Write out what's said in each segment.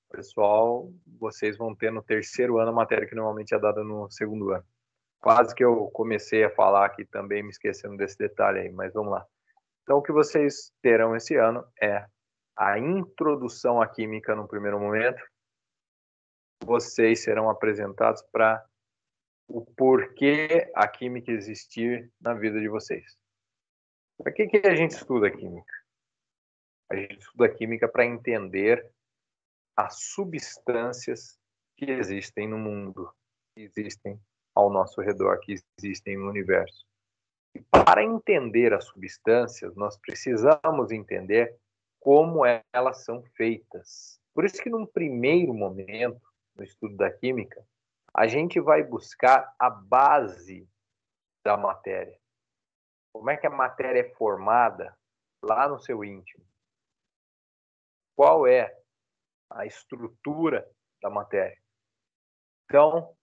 Pessoal, vocês vão ter no terceiro ano a matéria que normalmente é dada no segundo ano. Quase que eu comecei a falar aqui também, me esquecendo desse detalhe aí, mas vamos lá. Então, o que vocês terão esse ano é a introdução à química no primeiro momento. Vocês serão apresentados para o porquê a química existir na vida de vocês. Para que a gente estuda a química? A gente estuda a química para entender as substâncias que existem no mundo, que existem ao nosso redor, que existem no universo. E para entender as substâncias, nós precisamos entender como elas são feitas. Por isso que num primeiro momento, no estudo da química, a gente vai buscar a base da matéria. Como é que a matéria é formada lá no seu íntimo? Qual é a estrutura da matéria? Então,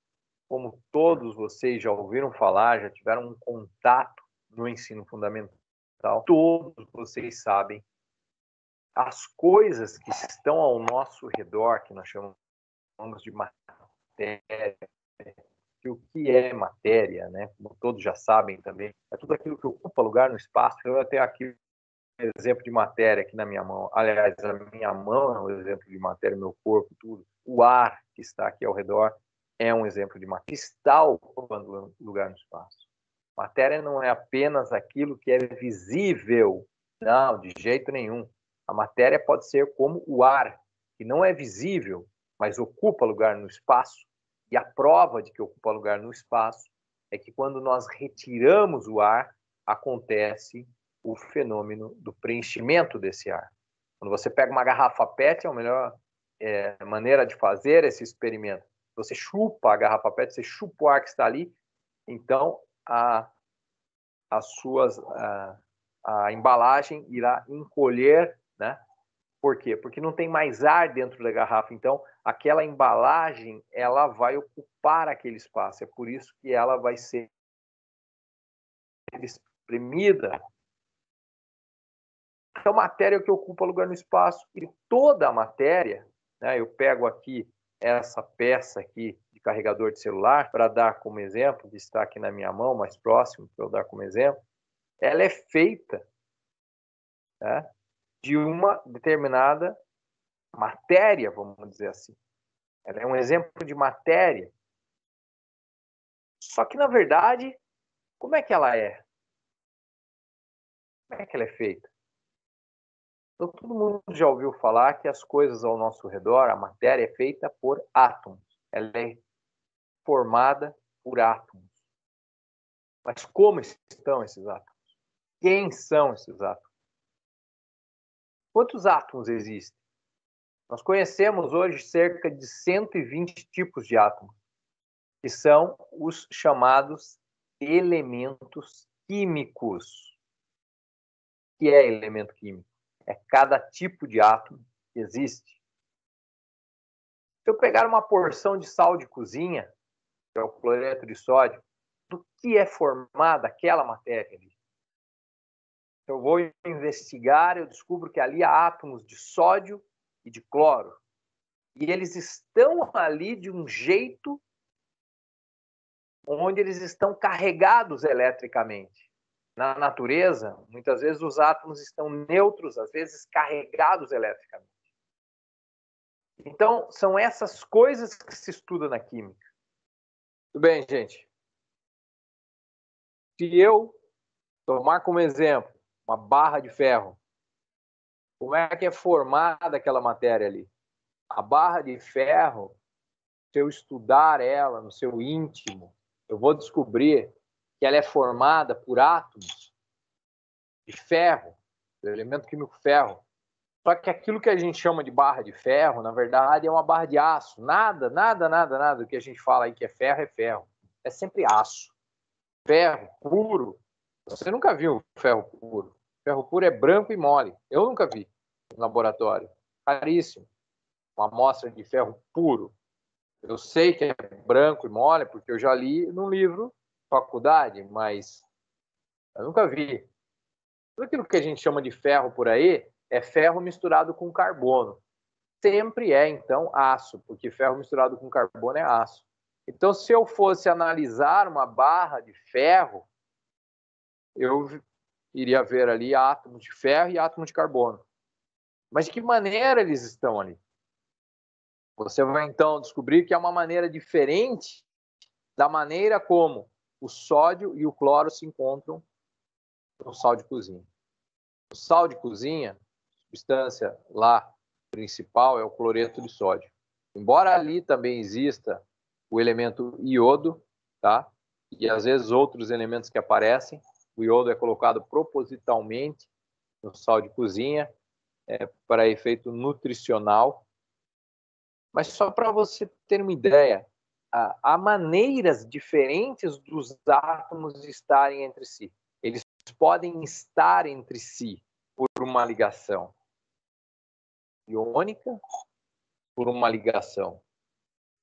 como todos vocês já ouviram falar, já tiveram um contato no ensino fundamental, todos vocês sabem as coisas que estão ao nosso redor, que nós chamamos de matéria, o que é matéria, né? Como todos já sabem também, é tudo aquilo que ocupa lugar no espaço. Eu tenho aqui um exemplo de matéria aqui na minha mão. Aliás, a minha mão é um exemplo de matéria, meu corpo, tudo. O ar que está aqui ao redor é um exemplo de matéria. Está ocupando lugar no espaço. Matéria não é apenas aquilo que é visível. Não, de jeito nenhum. A matéria pode ser como o ar, que não é visível, mas ocupa lugar no espaço. E a prova de que ocupa lugar no espaço é que quando nós retiramos o ar, acontece o fenômeno do preenchimento desse ar. Quando você pega uma garrafa PET, é a melhor maneira de fazer esse experimento. Você chupa a garrafa PET, você chupa o ar que está ali, então a embalagem irá encolher, né? Por quê? Porque não tem mais ar dentro da garrafa, então aquela embalagem ela vai ocupar aquele espaço, é por isso que ela vai ser espremida. Então, matéria é o que ocupa lugar no espaço, e toda a matéria, né, eu pego aqui essa peça aqui de carregador de celular, para dar como exemplo, que está aqui na minha mão, mais próximo, para eu dar como exemplo, ela é feita, né, de uma determinada matéria, vamos dizer assim. Ela é um exemplo de matéria. Só que, na verdade, como é que ela é? Como é que ela é feita? Então, todo mundo já ouviu falar que as coisas ao nosso redor, a matéria é feita por átomos. Ela é formada por átomos. Mas como estão esses átomos? Quem são esses átomos? Quantos átomos existem? Nós conhecemos hoje cerca de 120 tipos de átomos, que são os chamados elementos químicos. O que é elemento químico? É cada tipo de átomo que existe. Se eu pegar uma porção de sal de cozinha, que é o cloreto de sódio, do que é formada aquela matéria ali? Eu vou investigar, eu descubro que ali há átomos de sódio e de cloro. E eles estão ali de um jeito onde eles estão carregados eletricamente. Na natureza, muitas vezes os átomos estão neutros, às vezes carregados eletricamente. Então, são essas coisas que se estuda na química. Tudo bem, gente? Se eu tomar como exemplo uma barra de ferro, como é que é formada aquela matéria ali? A barra de ferro, se eu estudar ela no seu íntimo, eu vou descobrir que ela é formada por átomos de ferro, do elemento químico ferro. Só que aquilo que a gente chama de barra de ferro, na verdade, é uma barra de aço. Nada do que a gente fala aí que é ferro é ferro. É sempre aço. Ferro puro. Você nunca viu ferro puro. Ferro puro é branco e mole. Eu nunca vi no laboratório. Caríssimo. Uma amostra de ferro puro. Eu sei que é branco e mole, porque eu já li num livro, faculdade, mas eu nunca vi. Tudo aquilo que a gente chama de ferro por aí é ferro misturado com carbono. sempre é, então, aço, porque ferro misturado com carbono é aço. Então, se eu fosse analisar uma barra de ferro, eu iria ver ali átomos de ferro e átomos de carbono. Mas de que maneira eles estão ali? Você vai, então, descobrir que é uma maneira diferente da maneira como o sódio e o cloro se encontram no sal de cozinha. O sal de cozinha, a substância lá principal é o cloreto de sódio. Embora ali também exista o elemento iodo, tá? E às vezes outros elementos que aparecem, o iodo é colocado propositalmente no sal de cozinha para efeito nutricional. Mas só para você ter uma ideia, há maneiras diferentes dos átomos estarem entre si. Eles podem estar entre si por uma ligação iônica, por uma ligação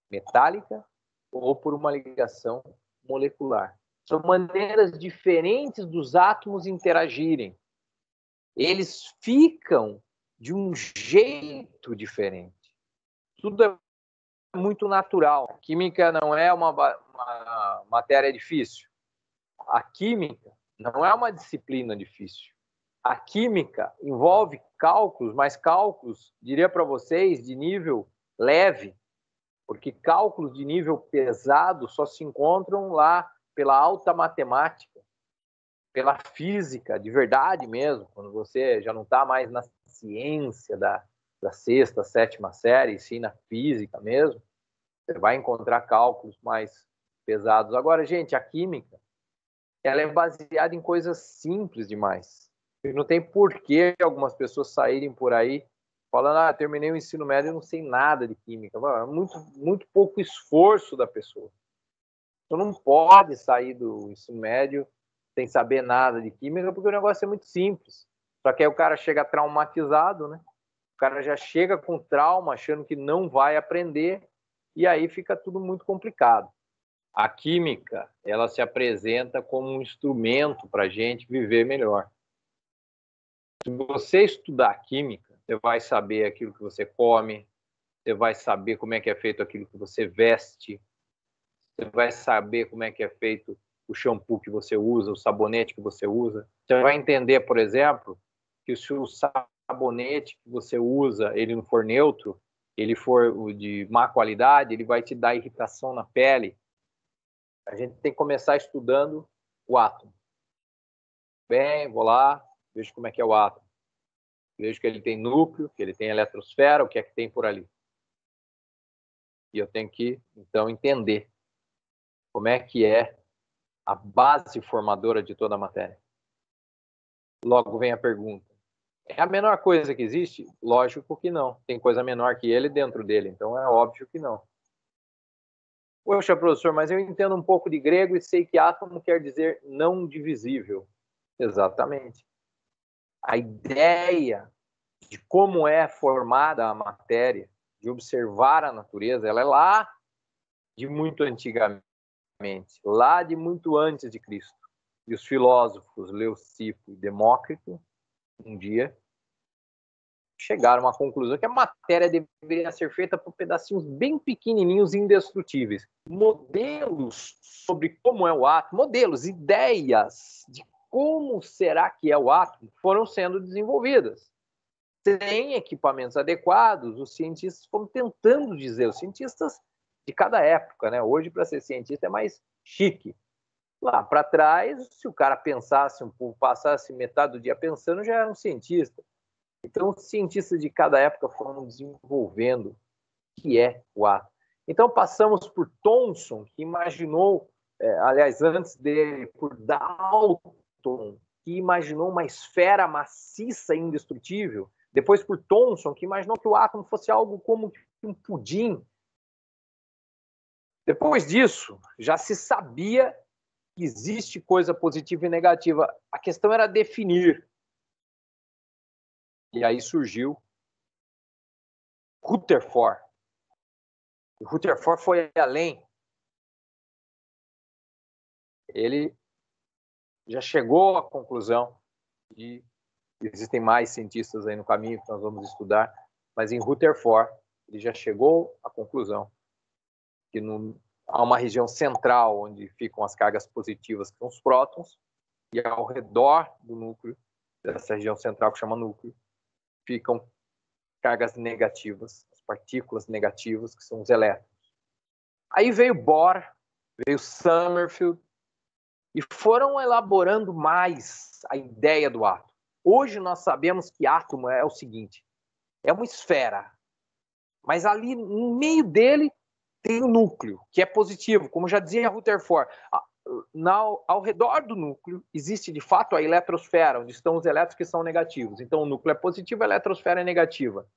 metálica ou por uma ligação molecular. São maneiras diferentes dos átomos interagirem. Eles ficam de um jeito diferente. Tudo é muito natural. A química não é uma matéria difícil. A química não é uma disciplina difícil. A química envolve cálculos, mas cálculos, diria para vocês, de nível leve, porque cálculos de nível pesado só se encontram lá pela alta matemática, pela física, de verdade mesmo, quando você já não está mais na ciência da sexta, sétima série, sim na física mesmo, você vai encontrar cálculos mais pesados. Agora, gente, a química, ela é baseada em coisas simples demais. E não tem porquê algumas pessoas saírem por aí falando, terminei o ensino médio e não sei nada de química. É muito pouco esforço da pessoa. Você não pode sair do ensino médio sem saber nada de química, porque o negócio é muito simples. Só que aí o cara chega traumatizado, né? O cara já chega com trauma, achando que não vai aprender, e aí fica tudo muito complicado. A química, ela se apresenta como um instrumento para a gente viver melhor. Se você estudar química, você vai saber aquilo que você come, você vai saber como é que é feito aquilo que você veste, você vai saber como é que é feito o shampoo que você usa, o sabonete que você usa. Você vai entender, por exemplo, que se o sabonete que você usa, ele não for neutro, ele for de má qualidade, ele vai te dar irritação na pele. A gente tem que começar estudando o átomo. Bem, vou lá, vejo como é que é o átomo. Vejo que ele tem núcleo, que ele tem eletrosfera, o que é que tem por ali. E eu tenho que, então, entender como é que é a base formadora de toda a matéria. Logo vem a pergunta. É a menor coisa que existe? Lógico que não. Tem coisa menor que ele dentro dele, então é óbvio que não. Poxa, professor, mas eu entendo um pouco de grego e sei que átomo quer dizer não divisível. Exatamente. A ideia de como é formada a matéria, de observar a natureza, ela é lá de muito antigamente, lá de muito antes de Cristo. E os filósofos Leucipo e Demócrito, um dia, chegaram à conclusão que a matéria deveria ser feita por pedacinhos bem pequenininhos e indestrutíveis. Modelos sobre como é o átomo, modelos, ideias de como será que é o átomo foram sendo desenvolvidas. Sem equipamentos adequados, os cientistas foram tentando dizer, os cientistas de cada época, né? Hoje, para ser cientista, é mais chique. Lá para trás, se o cara pensasse um pouco, passasse metade do dia pensando, já era um cientista. Então, os cientistas de cada época foram desenvolvendo o que é o átomo. Então, passamos por Thomson, que imaginou, aliás, antes dele, por Dalton, que imaginou uma esfera maciça e indestrutível. Depois por Thomson, que imaginou que o átomo fosse algo como um pudim. Depois disso, já se sabia que existe coisa positiva e negativa. A questão era definir. E aí surgiu Rutherford. O Rutherford foi além. Ele já chegou à conclusão de que existem mais cientistas aí no caminho que nós vamos estudar, Mas em Rutherford, ele já chegou à conclusão que há uma região central onde ficam as cargas positivas, que são os prótons, e ao redor do núcleo, dessa região central que chama núcleo, ficam cargas negativas, as partículas negativas, que são os elétrons. Aí veio Bohr, veio Sommerfeld, e foram elaborando mais a ideia do átomo. Hoje nós sabemos que átomo é o seguinte, é uma esfera, mas ali no meio dele tem o núcleo, que é positivo, como já dizia Rutherford. Ao redor do núcleo existe de fato a eletrosfera, onde estão os elétrons que são negativos. Então o núcleo é positivo, a eletrosfera é negativa.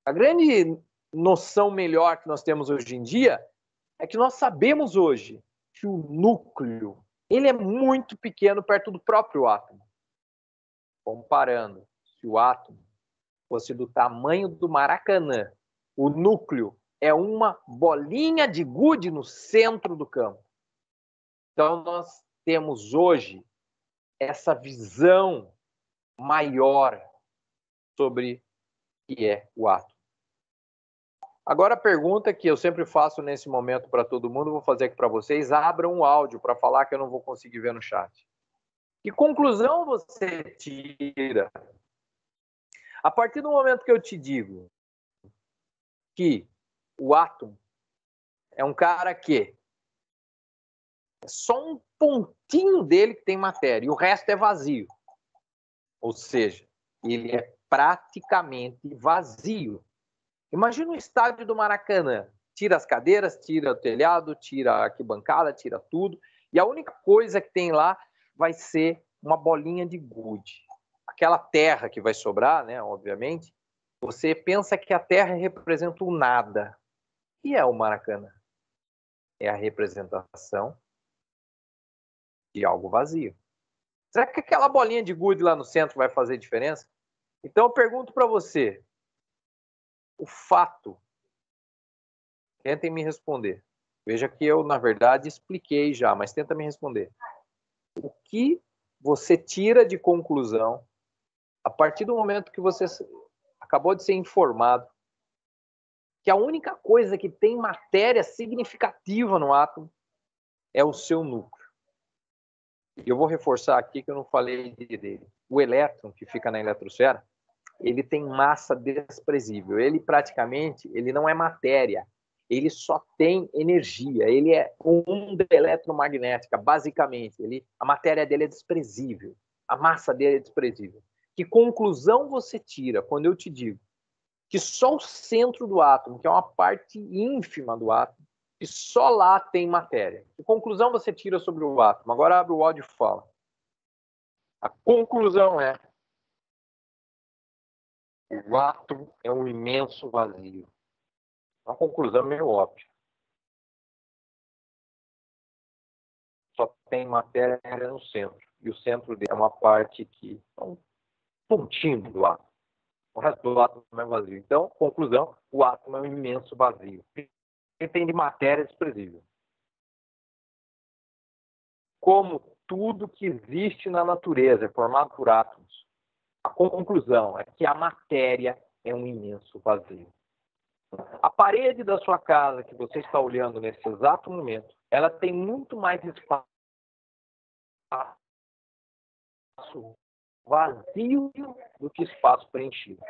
A grande noção melhor que nós temos hoje em dia é que nós sabemos hoje que o núcleo ele é muito pequeno perto do próprio átomo. Comparando, se o átomo fosse do tamanho do Maracanã, o núcleo é uma bolinha de gude no centro do campo. Então, nós temos hoje essa visão maior sobre o que é o átomo. Agora, a pergunta que eu sempre faço nesse momento para todo mundo, vou fazer aqui para vocês, abram o áudio para falar que eu não vou conseguir ver no chat. Que conclusão você tira a partir do momento que eu te digo que o átomo é um cara que é só um pontinho dele que tem matéria e o resto é vazio. Ou seja, ele é praticamente vazio. Imagina o estádio do Maracanã. Tira as cadeiras, tira o telhado, tira a arquibancada, tira tudo. E a única coisa que tem lá vai ser uma bolinha de gude. Aquela terra que vai sobrar, né, obviamente, você pensa que a terra representa o nada. E é o Maracanã? É a representação de algo vazio. Será que aquela bolinha de gude lá no centro vai fazer diferença? Então eu pergunto para você, o fato, tentem me responder. Veja que eu, na verdade, expliquei já, mas tenta me responder. O que você tira de conclusão a partir do momento que você acabou de ser informado que a única coisa que tem matéria significativa no átomo é o seu núcleo? E eu vou reforçar aqui que eu não falei dele. O elétron, que fica na eletrosfera, ele tem massa desprezível. Ele praticamente, ele não é matéria. Ele só tem energia. Ele é onda eletromagnética, basicamente. A matéria dele é desprezível. A massa dele é desprezível. Que conclusão você tira quando eu te digo que só o centro do átomo, que é uma parte ínfima do átomo, que só lá tem matéria? Que conclusão você tira sobre o átomo? Agora abre o áudio e fala. A conclusão é: o átomo é um imenso vazio. Uma conclusão meio óbvia. Só tem matéria no centro. E o centro dele é uma parte que é um pontinho do átomo. O resto do átomo é vazio. Então, conclusão, o átomo é um imenso vazio. Ele tem de matéria desprezível. Como tudo que existe na natureza é formado por átomos, a conclusão é que a matéria é um imenso vazio. A parede da sua casa que você está olhando nesse exato momento, ela tem muito mais espaço vazio do que espaço preenchido.